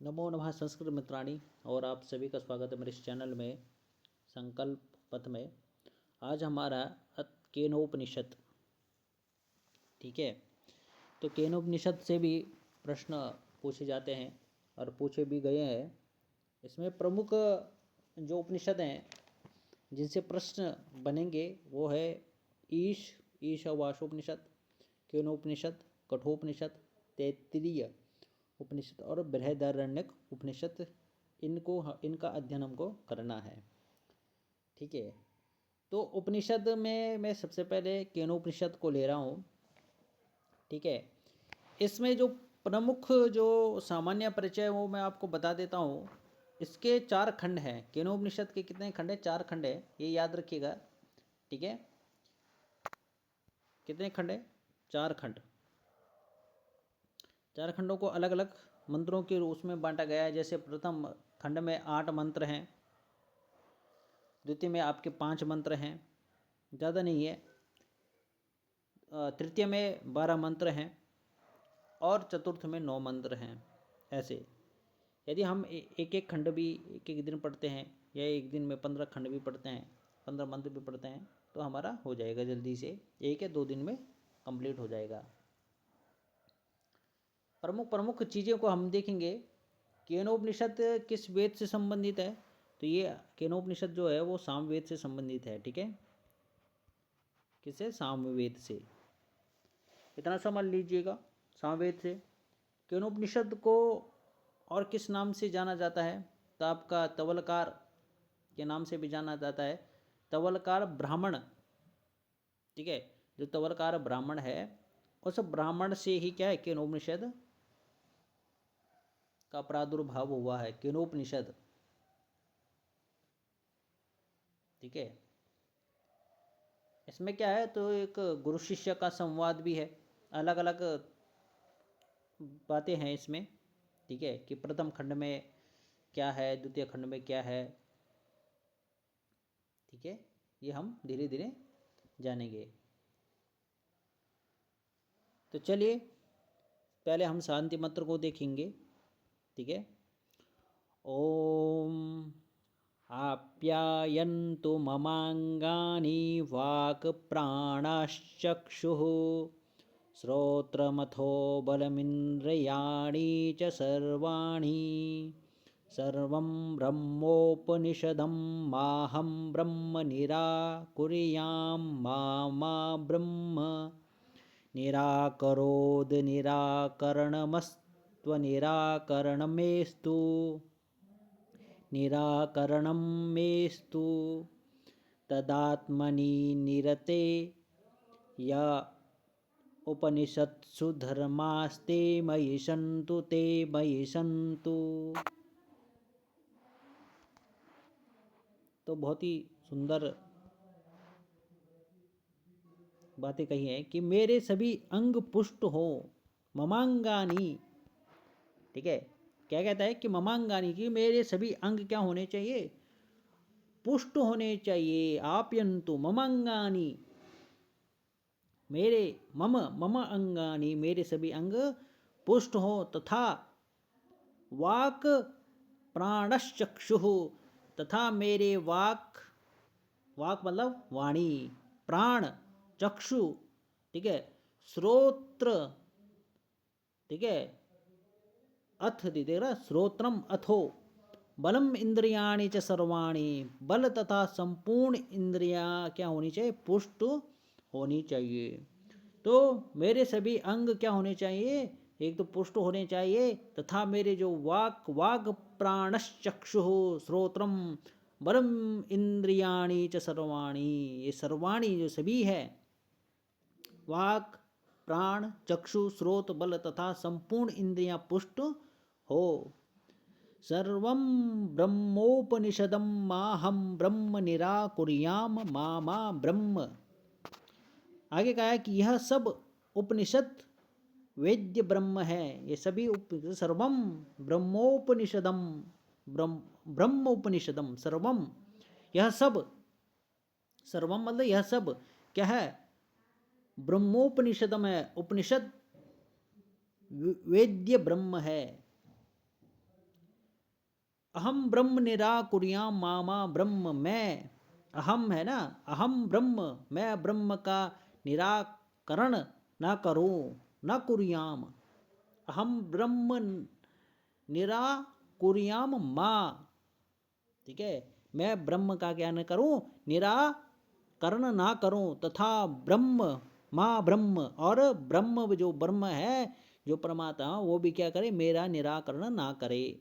नमो नमः संस्कृत मित्राणी। और आप सभी का स्वागत है मेरे इस चैनल में संकल्प पथ में। आज हमारा केनोपनिषद, ठीक है। तो केनोपनिषद से भी प्रश्न पूछे जाते हैं और पूछे भी गए हैं। इसमें प्रमुख जो उपनिषद हैं जिनसे प्रश्न बनेंगे वो है ईशावास्योपनिषद, केनोपनिषद, कठोपनिषद, तैत्तिरीय उपनिषद और बृहदारण्यक उपनिषद। इनका अध्ययन हमको करना है, ठीक है। तो उपनिषद में मैं सबसे पहले केनोपनिषद को ले रहा हूँ, ठीक है। इसमें जो प्रमुख जो सामान्य परिचय है वो मैं आपको बता देता हूँ। इसके 4 खंड हैं। केनोपनिषद के कितने खंड हैं? 4 खंड है, ये याद रखिएगा, ठीक है। कितने खंड है? 4 खंड। 4 खंडों को अलग अलग मंत्रों के रूप में बांटा गया है। जैसे प्रथम खंड में 8 मंत्र हैं, द्वितीय में आपके 5 मंत्र हैं, ज़्यादा नहीं है। तृतीय में 12 मंत्र हैं और चतुर्थ में 9 मंत्र हैं। ऐसे यदि हम एक एक खंड भी एक एक दिन पढ़ते हैं या एक दिन में 15 खंड भी पढ़ते हैं, 15 मंत्र भी पढ़ते हैं, तो हमारा हो जाएगा जल्दी से, 1 या 2 दिन में कंप्लीट हो जाएगा। प्रमुख प्रमुख चीज़ों को हम देखेंगे। केनोपनिषद किस वेद से संबंधित है? तो ये केनोपनिषद जो है वो सामवेद से संबंधित है, ठीक है। किससे? सामवेद से। इतना समझ लीजिएगा, सामवेद से। केनोपनिषद को और किस नाम से जाना जाता है? तो आपका तवलकार के नाम से भी जाना जाता है। तवलकार ब्राह्मण, ठीक है। जो तवलकार ब्राह्मण है उस ब्राह्मण से ही क्या है, केनोपनिषद का प्रादुर्भाव हुआ है। केनोपनिषद, ठीक है। इसमें क्या है, तो एक गुरु शिष्य का संवाद भी है। अलग अलग बातें हैं इसमें, ठीक है, कि प्रथम खंड में क्या है, द्वितीय खंड में क्या है, ठीक है। ये हम धीरे धीरे जानेंगे। तो चलिए पहले हम शांति मंत्र को देखेंगे, ठीक है। ओम आप्यायन्तु ममांगानि वाक् प्राणश्चक्षुः श्रोत्रमथो बलमिन्द्रियाणि च सर्वाणि सर्वं ब्रह्मोपनिषदं माहं ब्रह्म निराकुर्यां मा ब्रह्म निराकरोद निराकरणमस्त्वनिराकरणमेस्तु निराकरणं मेस्तु तदात्मनि निरते या उपनिषत्सु धर्मास्ते मयि सन्तु ते मयि सन्तु। तो बहुत ही सुंदर बातें कही हैं कि मेरे सभी अंग पुष्ट हो, ममांगानी, ठीक है। क्या कहता है कि ममांगानी, की मेरे सभी अंग क्या होने चाहिए? पुष्ट होने चाहिए। आप्यंतु ममांगानी, मेरे मम अंगानी, मेरे सभी अंग पुष्ट हो, तथा वाक प्राणश्चक्षुः, तथा मेरे वाक मतलब वाणी, प्राण, चक्षु, ठीक है, श्रोत्र, ठीक है, अथ देख रहा, श्रोत्रम अथो बलम इंद्रियाणि च सर्वाणि, बल तथा संपूर्ण इंद्रियां क्या होनी चाहिए? पुष्ट होनी चाहिए। तो मेरे सभी अंग क्या होने चाहिए? एक तो पुष्ट होने चाहिए, तथा मेरे जो वाग प्राणश्चक्षु श्रोत्रम बलम इंद्रियाणि च सर्वाणि, ये सर्वाणि जो सभी है, वाक प्राण चक्षु श्रोत बल तथा संपूर्ण इंद्रियां पुष्ट हो। सर्वं ब्रह्मोपनिषदं माहं ब्रह्म निराकुर्याम मा ब्रह्म। आगे कहा है कि यह सब उपनिषद वेद्य ब्रह्म है। ये सभी सर्वम ब्रह्मोपनिषदम, ब्रह्म उपनिषदम, सर्वम, यह सब, सर्वम मतलब यह सब क्या है? ब्रह्मोपनिषदम है। उपनिषद वेद्य ब्रह्म है, अहम ब्रह्म निराकुर्याम मामा ब्रह्म, मैं अहम है ना, अहम ब्रह्म, मैं ब्रह्म का निराकरण ना करूं, न कुर्याम, अहम ब्रह्म निराकुर्याम माँ, ठीक है, मैं ब्रह्म का क्या न करूं, निराकरण ना करूं, तथा ब्रह्म, माँ ब्रह्म, और ब्रह्म जो ब्रह्म है, जो परमात्मा, वो भी क्या करे, मेरा निराकरण ना करे।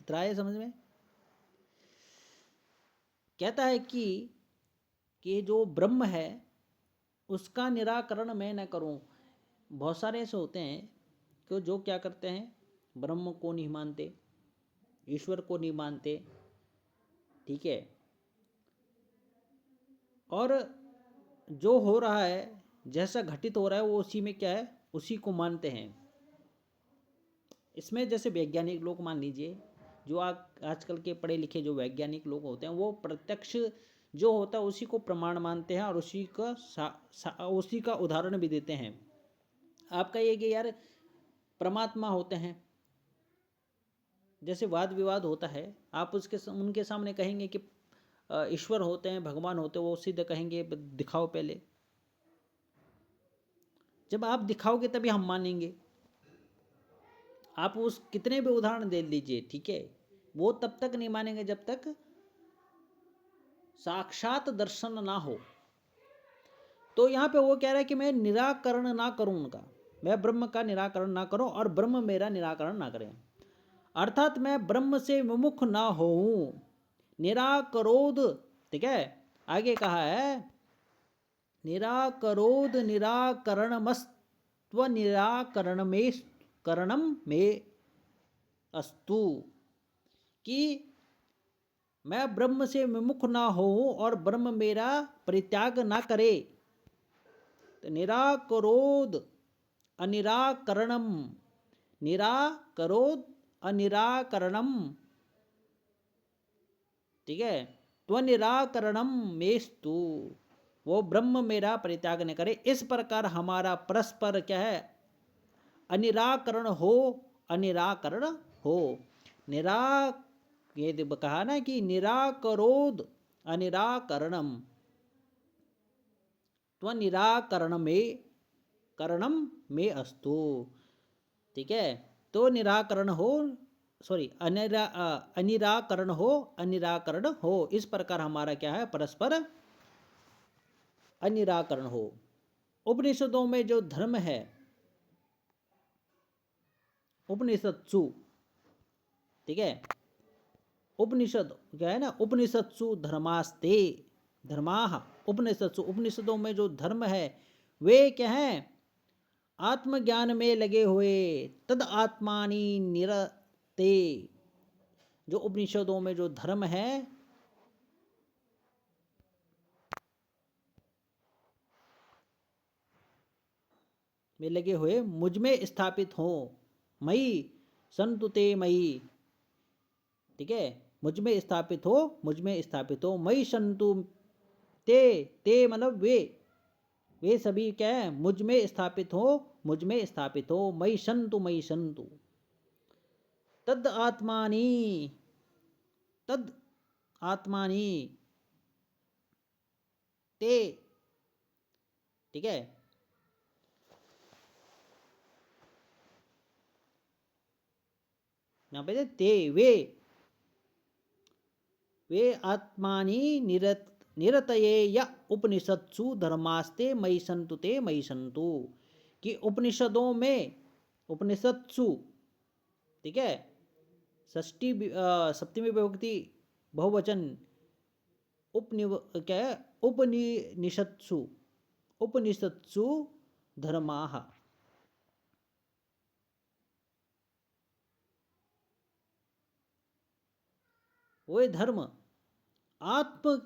इतना है समझ में। कहता है कि जो ब्रह्म है उसका निराकरण मैं न करूं। बहुत सारे ऐसे होते हैं कि जो क्या करते हैं, ब्रह्म को नहीं मानते, ईश्वर को नहीं मानते, ठीक है, और जो हो रहा है, जैसा घटित हो रहा है, वो उसी में क्या है, उसी को मानते हैं। इसमें जैसे वैज्ञानिक लोग मान लीजिए, जो आजकल के पढ़े लिखे जो वैज्ञानिक लोग होते हैं, वो प्रत्यक्ष जो होता है उसी को प्रमाण मानते हैं, और उसी का उदाहरण भी देते हैं। आपका ये कि यार परमात्मा होते हैं, जैसे वाद विवाद होता है, आप उनके सामने कहेंगे कि ईश्वर होते हैं, भगवान होते हैं, वो सीधे कहेंगे दिखाओ पहले। जब आप दिखाओगे तभी हम मानेंगे। आप उस कितने भी उदाहरण दे लीजिए, ठीक है, वो तब तक नहीं मानेंगे जब तक साक्षात दर्शन ना हो। तो यहाँ पे वो कह रहा है कि मैं निराकरण ना करूं उनका, मैं ब्रह्म का निराकरण ना करूं और ब्रह्म मेरा निराकरण ना करें, अर्थात मैं ब्रह्म से विमुख ना होऊं, निराकरोध, ठीक है, आगे कहा है निराकरोध निराकरणमस्त्व निराकरण में करणम में अस्तु, कि मैं ब्रह्म से विमुख ना हो और ब्रह्म मेरा परित्याग ना करे। तो निराकरोध अनिराकरणम, निराकरोध अनिराकरणम, ठीक है, त्वनिराकरणम मेस्तु, वो ब्रह्म मेरा परित्याग न करे। इस प्रकार हमारा परस्पर क्या है, अनिराकरण हो, अनिराकरण हो। निरा ये कहा ना कि निराकरोध अनिराकरणम, त्वनिराकरण में करणम में अस्तु, ठीक है, तो निराकरण हो, सॉरी अनिराकरण हो, अनिराकरण हो, इस प्रकार हमारा क्या है, परस्पर अनिराकरण हो। उपनिषदों में जो धर्म है, उपनिषत्सु, ठीक है, उपनिषद क्या है ना, उपनिषत्सु धर्मास्ते, धर्माह उपनिषत्सु, उपनिषदों में जो धर्म है वे क्या है, आत्मज्ञान में लगे हुए, तद आत्मानि निरते, जो उपनिषदों में जो धर्म है में लगे हुए मुझ में स्थापित हो, मई संतु ते मई, ठीक है, मुझ में स्थापित हो, मुझ में स्थापित हो, मई संतु ते, ते मतलब वे सभी क्या है, मुझ में स्थापित हो, मुझ में स्थापित हो, मई संतु, मई संतु, तद आत्मानी, तद आत्मानी ते, ठीक है, यहां पे ते वे आत्मानि निरतये य उपनिषत्सु धर्मास्ते मयि सन्तु ते मयि सन्तु, कि उपनिषदों में, उपनिषत्सु, ठीक है, षष्ठी सप्तमी विभक्ति बहुवचन, उपनिव क्या है, उपनिषत्सु, उपनिषत्सु धर्माः, वो धर्म आत्म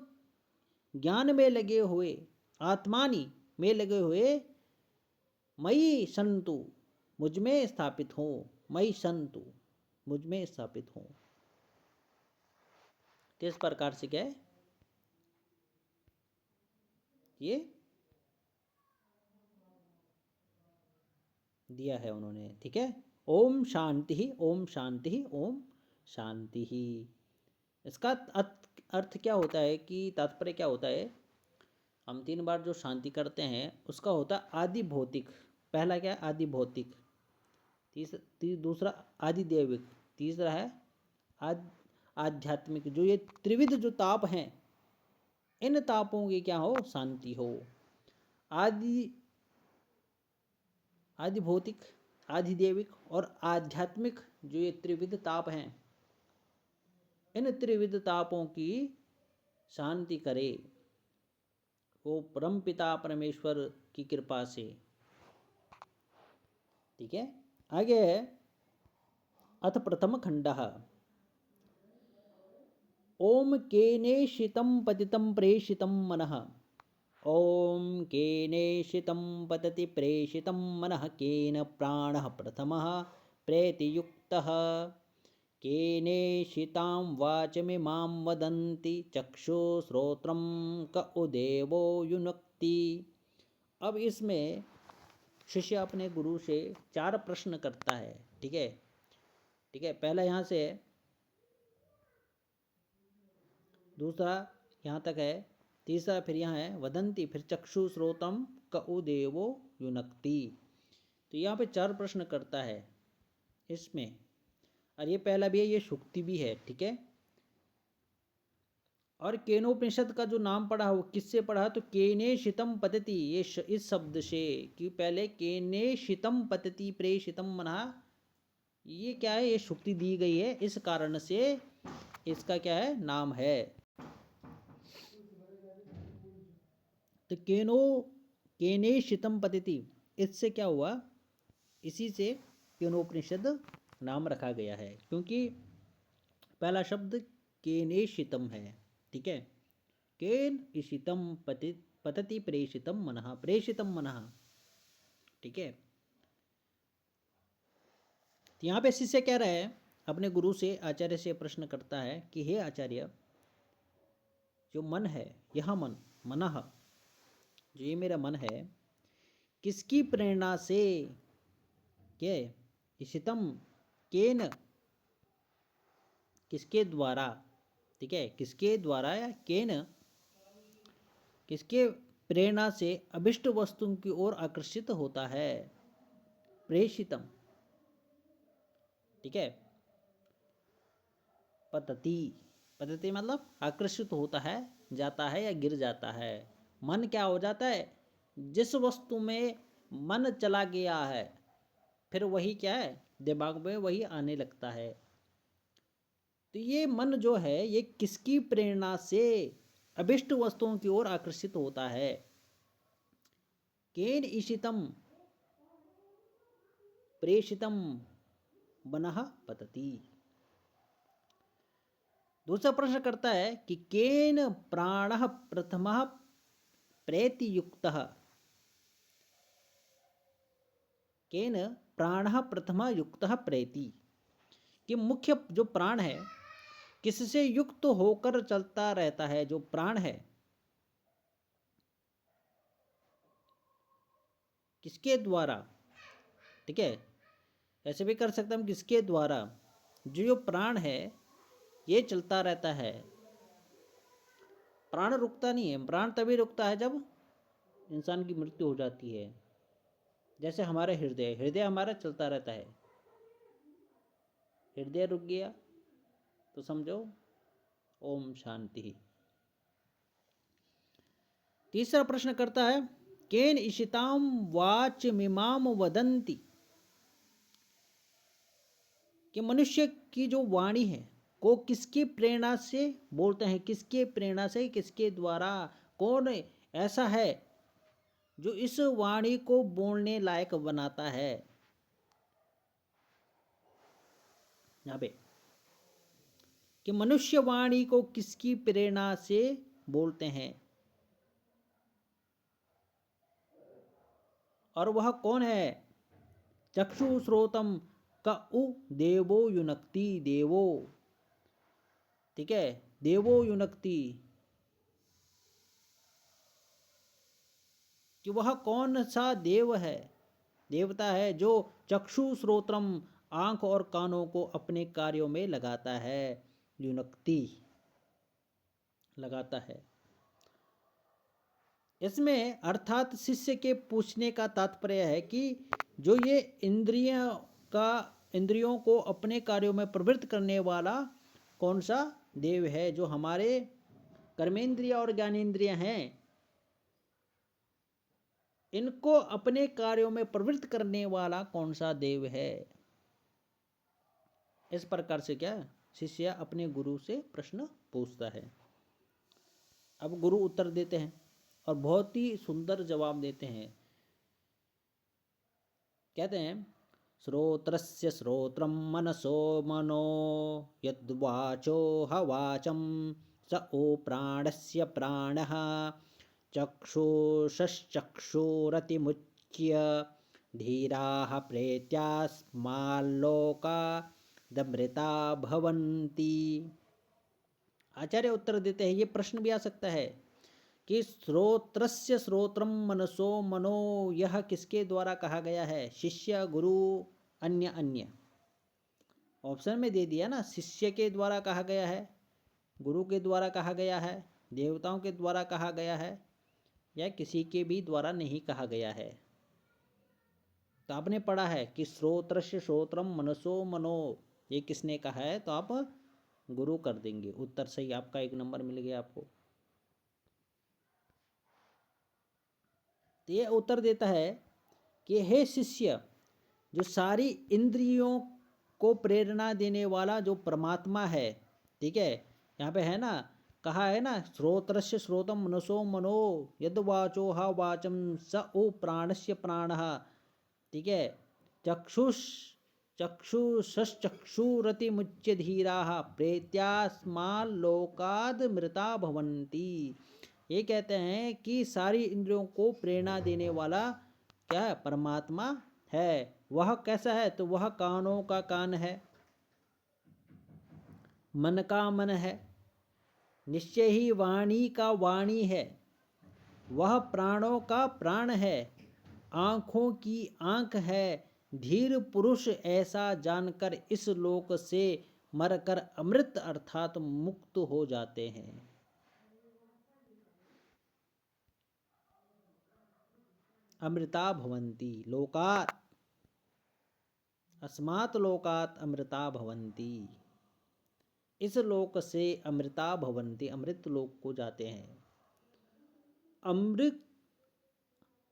ज्ञान में लगे हुए, आत्मानी में लगे हुए, मयि संतु, मुझ में स्थापित हो, मयि संतु, मुझ में स्थापित हो। किस प्रकार से क्या है ये दिया है उन्होंने, ठीक है। ओम शांति ही, ओम शांति ही, ओम शांति ही। इसका अर्थ क्या होता है कि तात्पर्य क्या होता है? हम 3 बार जो शांति करते हैं उसका होता है आदि भौतिक। पहला क्या है? आदि भौतिक। दूसरा आदि दैविक। तीसरा है आध्यात्मिक। जो ये त्रिविध जो ताप हैं, इन तापों की क्या हो? शांति हो। आदि आदि भौतिक, आदि दैविक और आध्यात्मिक जो ये त्रिविध ताप हैं, इन त्रिविध तापों की शांति करे वो परम पिता परमेश्वर की कृपा से। ठीक है, आगे है अथ प्रथम खंडः। ओम केनेशितं पतितं प्रेषितं मनः। ओम केनेशितं पतति प्रेषितं मनः। केन प्राणः प्रथमः प्रेतियुक्तः। केनेशितां वाचमिमां वदन्ति चक्षुश्रोत्रं क उदेवो युनक्ति। अब इसमें शिष्य अपने गुरु से 4 प्रश्न करता है। ठीक है, ठीक है। पहला यहाँ से है, दूसरा यहाँ तक है, तीसरा फिर यहाँ है वदंती, फिर चक्षु श्रोतम क उदेवो युनक्ति। तो यहाँ पे 4 प्रश्न करता है इसमें, और ये पहला भी है, ये शुक्ति भी है। ठीक है, और केनोपनिषद का जो नाम पढ़ा वो किससे पढ़ा? तो केनेशितम पतति, ये इस शब्द से, कि पहले केनेशितम पतति प्रेषितम मनः, ये क्या है? ये शुक्ति दी गई है, इस कारण से इसका क्या है? नाम है। तो केनेशितम पतति, इससे क्या हुआ? इसी से केनोपनिषद नाम रखा गया है, क्योंकि पहला शब्द केनेशितम है। ठीक है, केन इशितम पतति प्रेषितम मनः, प्रेषितम मनः। ठीक है, तो यहाँ पे शिष्य कह रहा है अपने गुरु से, आचार्य से प्रश्न करता है कि हे आचार्य, जो मन है, यह मन, मनः, जो ये मेरा मन है, किसकी प्रेरणा से, क्या इशितम, केन, किसके द्वारा, ठीक है, किसके द्वारा या केन, किसके प्रेरणा से अभिष्ट वस्तु की ओर आकर्षित होता है? प्रेषितम। ठीक है, पतति, पतति मतलब आकर्षित होता है, जाता है या गिर जाता है। मन क्या हो जाता है? जिस वस्तु में मन चला गया है, फिर वही क्या है? दिमाग में वही आने लगता है। तो ये मन जो है, ये किसकी प्रेरणा से अभिष्ट वस्तुओं की ओर आकर्षित होता है? केन ईशितम प्रेषितम मनः पतति। दूसरा प्रश्न करता है कि केन प्राणः प्रथमः प्रेतियुक्तः। केन प्राणः प्रथमः युक्तः प्रेति, कि मुख्य जो प्राण है, किससे युक्त होकर चलता रहता है? जो प्राण है, किसके द्वारा? ठीक है, ऐसे भी कर सकते हम, किसके द्वारा जो प्राण है ये चलता रहता है। प्राण रुकता नहीं है, प्राण तभी रुकता है जब इंसान की मृत्यु हो जाती है। जैसे हमारा हृदय, हृदय हमारा चलता रहता है, हृदय रुक गया तो समझो ओम शांति। तीसरा प्रश्न करता है केन इशिताम वाच मिमाम वदंती, कि मनुष्य की जो वाणी है को किसकी प्रेरणा से बोलते हैं? किसके प्रेरणा से, किसके द्वारा? कौन ऐसा है जो इस वाणी को बोलने लायक बनाता है? यहाँ पे कि मनुष्य वाणी को किसकी प्रेरणा से बोलते हैं, और वह कौन है? चक्षु श्रोतम का उ देवो युनक्ति, देवो। ठीक है, देवो युनक्ति, कि वह कौन सा देव है, देवता है, जो चक्षु श्रोत्रम आँख और कानों को अपने कार्यों में लगाता है, युनक्ति लगाता है। इसमें अर्थात शिष्य के पूछने का तात्पर्य है कि जो ये इंद्रियों को अपने कार्यों में प्रवृत्त करने वाला कौन सा देव है, जो हमारे कर्मेंद्रिय और ज्ञानेंद्रिय हैं, इनको अपने कार्यों में प्रवृत्त करने वाला कौन सा देव है। इस प्रकार से क्या शिष्य अपने गुरु से प्रश्न पूछता है। अब गुरु उत्तर देते हैं और बहुत ही सुंदर जवाब देते हैं। कहते हैं श्रोत्रस्य श्रोत्रम मनसो मनो यद्वाचो हवाचम स ओ प्राणस्य प्राणः चक्षुषश्चक्षुरतिमुच्य धीराः प्रेत्यास्माल्लोकादमृता भवन्ति। आचार्य उत्तर देते हैं, ये प्रश्न भी आ सकता है कि श्रोत्रस्य श्रोत्रम मनसो मनो, यह किसके द्वारा कहा गया है, शिष्य, गुरु, अन्य अन्य। ऑप्शन में दे दिया ना, शिष्य के द्वारा कहा गया है, गुरु के द्वारा कहा गया है, देवताओं के द्वारा कहा गया है, या किसी के भी द्वारा नहीं कहा गया है। तो आपने पढ़ा है कि श्रोत्रस्य श्रोत्रम मनसो मनो, ये किसने कहा है, तो आप गुरु कर देंगे। उत्तर सही, आपका 1 नंबर मिल गया आपको। तो ये उत्तर देता है कि हे शिष्य, जो सारी इंद्रियों को प्रेरणा देने वाला जो परमात्मा है, ठीक है, यहाँ पे है ना, कहा है ना, श्रोत्रस्य श्रोतम मनसो मनो यद्वाचो हा वाचम स ओ प्राणस्य प्राणः, ठीक है, चक्षुषश्चक्षुरति मुच्य धीराः प्रेत्यास्माल्लोकाद् मृता भवन्ति। ये कहते हैं कि सारी इंद्रियों को प्रेरणा देने वाला क्या है, परमात्मा है। वह कैसा है, तो वह कानों का कान है, मन का मन है, निश्चय ही वाणी का वाणी है, वह प्राणों का प्राण है, आँखों की आँख है। धीर पुरुष ऐसा जानकर इस लोक से मरकर अमृत अर्थात मुक्त हो जाते हैं। अमृता भवन्ति लोकात्, अस्मात् लोकात् अमृता भवन्ति, इस लोक से अमृता भवन्ति, अमृत लोक को जाते हैं। अमृत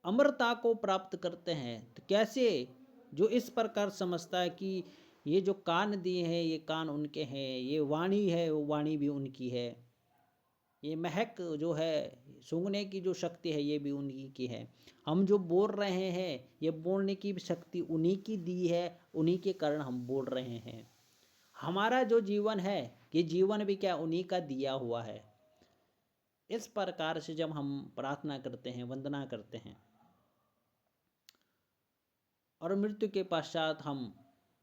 अमरता को प्राप्त करते हैं। तो कैसे, जो इस प्रकार समझता है कि ये जो कान दिए हैं ये कान उनके हैं, ये वाणी है वो वाणी भी उनकी है, ये महक जो है सूंघने की जो शक्ति है ये भी उन्हीं की है, हम जो बोल रहे हैं ये बोलने की शक्ति उन्हीं की दी है, उन्हीं के कारण हम बोल रहे हैं। हमारा जो जीवन है ये जीवन भी क्या उन्हीं का दिया हुआ है। इस प्रकार से जब हम प्रार्थना करते हैं, वंदना करते हैं, और मृत्यु के पश्चात हम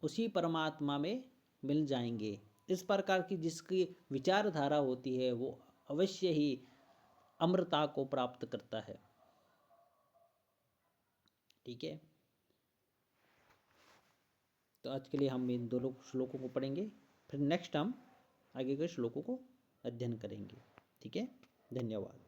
उसी परमात्मा में मिल जाएंगे। इस प्रकार की जिसकी विचारधारा होती है वो अवश्य ही अमरता को प्राप्त करता है। ठीक है, तो आज के लिए हम इन 2 श्लोकों को पढ़ेंगे, फिर नेक्स्ट हम आगे के श्लोकों को अध्ययन करेंगे। ठीक है, धन्यवाद।